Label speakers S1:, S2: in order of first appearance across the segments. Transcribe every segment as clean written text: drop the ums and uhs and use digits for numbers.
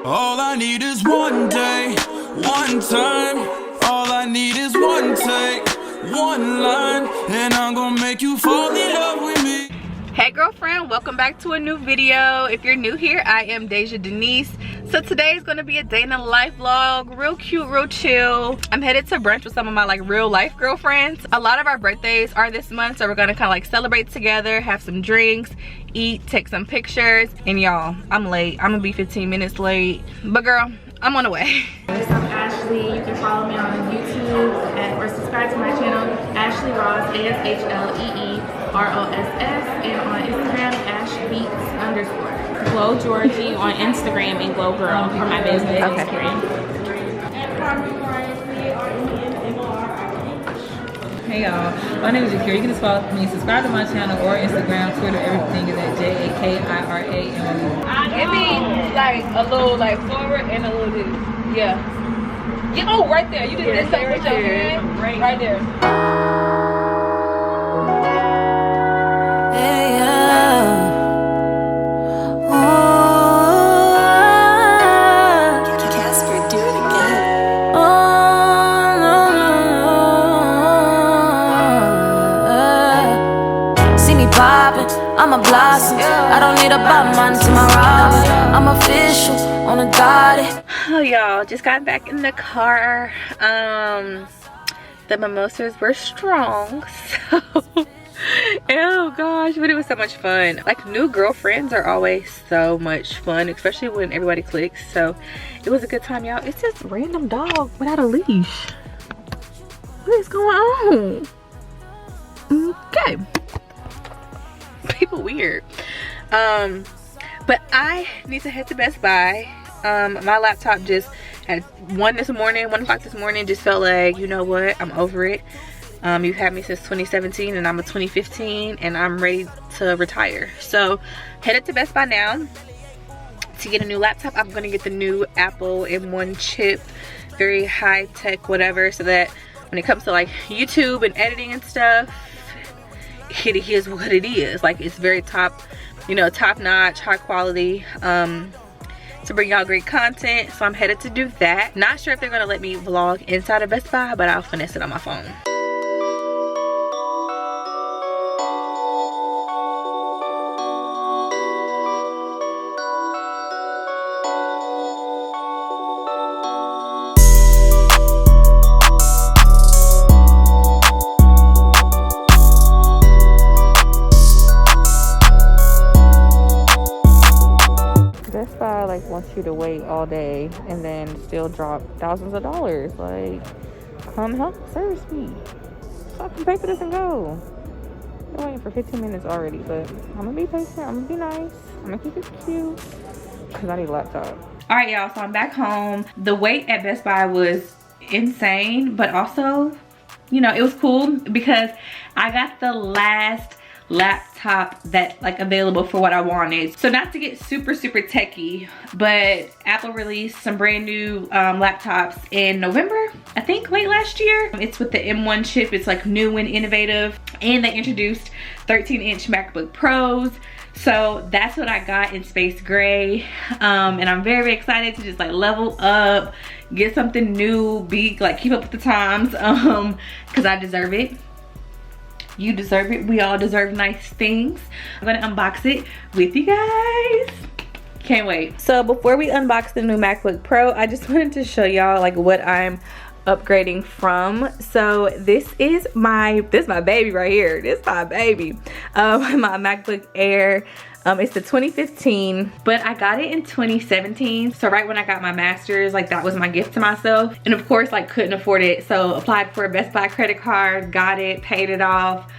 S1: All I need is one day, one time. All I need is one take, one line, and I'm gonna make you fall in love with me.
S2: Hey girlfriend, welcome back to a new video. If you're new here, I am Dejah Denise. So today is gonna be a day in the life vlog, real cute, real chill. I'm headed to brunch with some of my like real life girlfriends. A lot of our birthdays are this month, so we're gonna kind of like celebrate together, have some drinks, eat, take some pictures. And y'all, I'm late. I'm gonna be 15 minutes late, but girl, I'm on the way.
S3: I'm Ashley. You can follow me on YouTube or subscribe to my channel, Ashley Ross, ASHLEEROSS, and on Instagram, ashbeats_.
S4: Glow Georgie on Instagram and Glow Girl for my business Instagram.
S5: Hey y'all, my name is Jakira. You can just follow me, subscribe to my channel or Instagram, Twitter, everything is at JAKIRAMU.
S2: Give me like a little like forward and a little bit, yeah. Oh, right there. You did this thing with your hand. Right there.
S6: I'm a blossom. I don't need a Batman to my Robin. I'm official on a dotted.
S2: Oh y'all, just got back in the car. The mimosas were strong, so oh gosh, but it was so much fun. Like, new girlfriends are always so much fun, especially when everybody clicks. So it was a good time, y'all. It's this random dog without a leash. What is going on? Okay. People weird. But I need to head to Best Buy. My laptop just at 1 o'clock this morning just felt like, you know what, I'm over it. You've had me since 2017 and I'm a 2015 and I'm ready to retire. So headed to Best Buy now to get a new laptop. I'm gonna get the new Apple M1 chip, very high tech whatever, so that when it comes to like YouTube and editing and stuff, it is what it is. Like, it's very top, you know, top notch, high quality, to bring y'all great content. So I'm headed to do that. Not sure if they're gonna let me vlog inside of Best Buy, but I'll finesse it on my phone. Best Buy like wants you to wait all day and then still drop thousands of dollars. Like, come help service me so I can pay for this and go. Been waiting for 15 minutes already, but I'm gonna be patient. I'm gonna be nice. I'm gonna keep it cute because I need a laptop. All right, y'all. So I'm back home. The wait at Best Buy was insane, but also, you know, it was cool because I got the last laptop that's like available for what I wanted. So not to get super techie, but Apple released some brand new laptops in November, I think late last year. It's with the M1 chip. It's like new and innovative, and they introduced 13-inch MacBook Pros. So that's what I got in space gray, and I'm very excited to just like level up, get something new, be like keep up with the times, because I deserve it. You deserve it. We all deserve nice things. I'm gonna unbox it with you guys. Can't wait. So before we unbox the new MacBook Pro, I just wanted to show y'all like what I'm upgrading from. So this is my baby right here. This is my baby. My MacBook Air. It's the 2015, but I got it in 2017. So right when I got my master's, like that was my gift to myself. And of course, like couldn't afford it. So applied for a Best Buy credit card, got it, paid it off,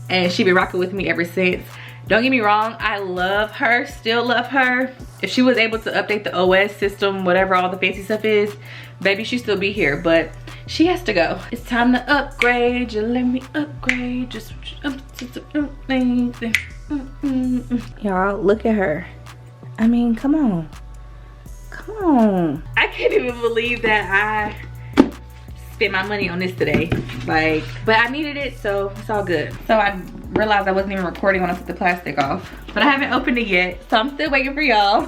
S2: and she been rocking with me ever since. Don't get me wrong, I love her, still love her. If she was able to update the OS system, whatever all the fancy stuff is, baby, she'd still be here, but she has to go. It's time to upgrade, you let me upgrade, just y'all, look at her. I mean, come on. Come on. I can't even believe that I spent my money on this today. Like, but I needed it, so it's all good. So I realized I wasn't even recording when I took the plastic off. But I haven't opened it yet, so I'm still waiting for y'all.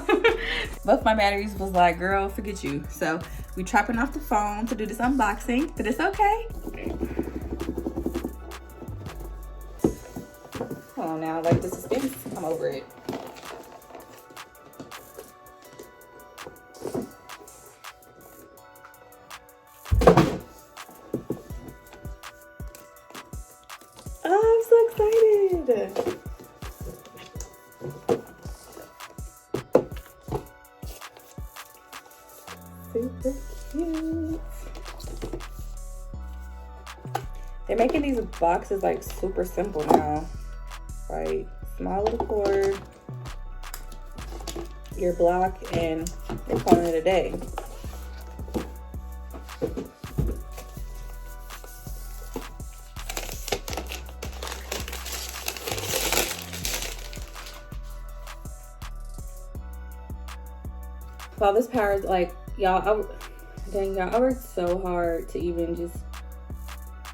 S2: Both my batteries was like, girl, forget you. So we chopping off the phone to do this unboxing, but it's okay. Hold on now, like the suspense, I'm over it. Oh, I'm so excited. Super cute. They're making these boxes like super simple now. Right, small little cord, your block, and they're calling it a day. While this power is like, y'all, dang y'all, I worked so hard to even just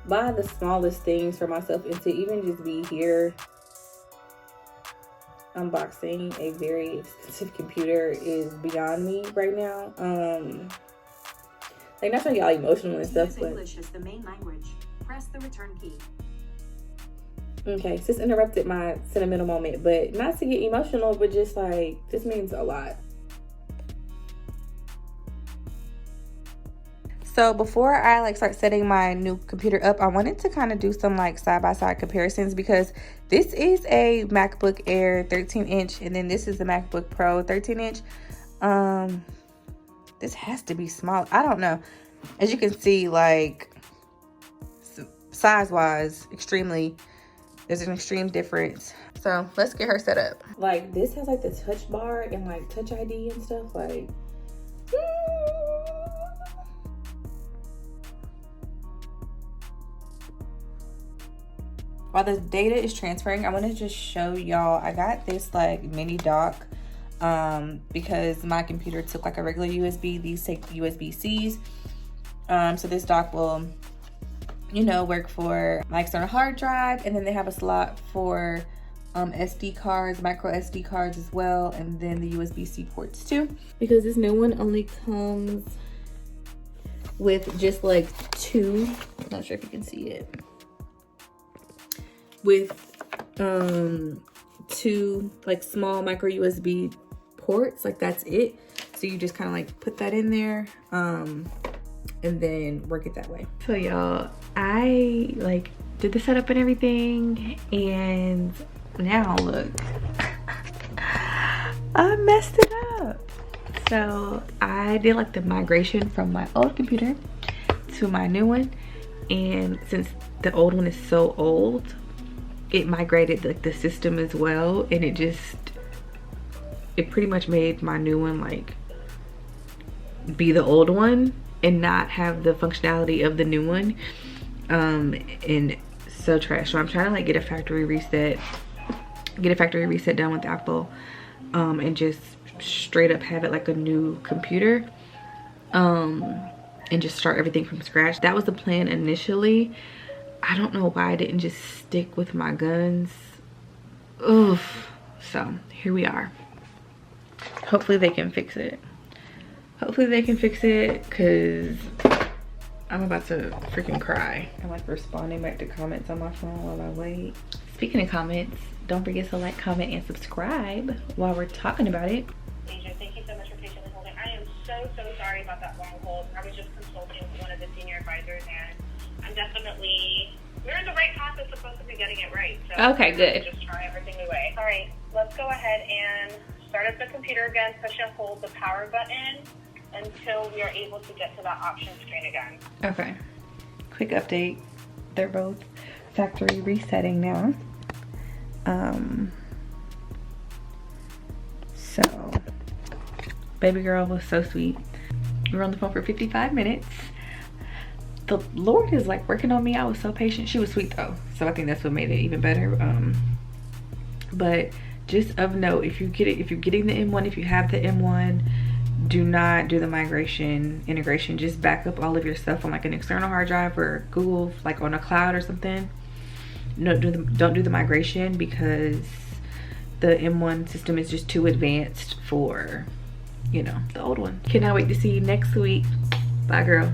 S2: buy the smallest things for myself, and to even just be here unboxing a very expensive computer is beyond me right now. Like, not trying to get all emotional and stuff, but English is the main language. Press the return key. Okay, so this interrupted my sentimental moment, but not to get emotional, but just like, this means a lot. So before I like start setting my new computer up, I wanted to kind of do some like side-by-side comparisons, because this is a MacBook Air 13-inch, and then this is the MacBook Pro 13-inch. This has to be small. I don't know. As you can see, like size-wise, there's an extreme difference. So let's get her set up. Like, this has like the touch bar and like Touch ID and stuff. Like, while the data is transferring, I want to just show y'all, I got this like mini dock because my computer took like a regular USB. These take USB-Cs. So this dock will, you know, work for my external hard drive, and then they have a slot for SD cards, micro SD cards as well, and then the USB-C ports too. Because this new one only comes with just like two, not sure if you can see it, with two like small micro USB ports, like that's it. So you just kind of like put that in there and then work it that way. So y'all, I like did the setup and everything, and now look, I messed it up. So I did like the migration from my old computer to my new one, and since the old one is so old, it migrated like the system as well, and it pretty much made my new one like be the old one and not have the functionality of the new one. And so trash. So I'm trying to like get a factory reset done with Apple, and just straight up have it like a new computer, and just start everything from scratch. That was the plan initially. I don't know why I didn't just stick with my guns. Oof. So here we are. Hopefully they can fix it. Hopefully they can fix it, because I'm about to freaking cry. I'm like responding back to comments on my phone while I wait. Speaking of comments, don't forget to like, comment, and subscribe while we're talking about it.
S7: Dejah, thank you so much for patiently holding. I am so sorry about that long hold. I was just consulting with one of the senior advisors, and I'm definitely, we're in the right path. It's supposed to be getting it right. So
S2: okay, good.
S7: Just try everything we weigh. All right, let's go ahead and start up the computer again. Push and hold the power button until we are able to get to that option screen again.
S2: Okay. Quick update. They're both factory resetting now. So baby girl was so sweet. We were on the phone for 55 minutes. The Lord is like working on me. I was so patient. She was sweet though, so I think that's what made it even better. But just of note, if you're getting the M1, if you have the M1, do not do the migration integration. Just back up all of your stuff on like an external hard drive or Google, like on a cloud or something,
S8: don't do the migration because the M1 system is just too advanced for, you know, the old one. Cannot wait to see you next week. Bye, girl.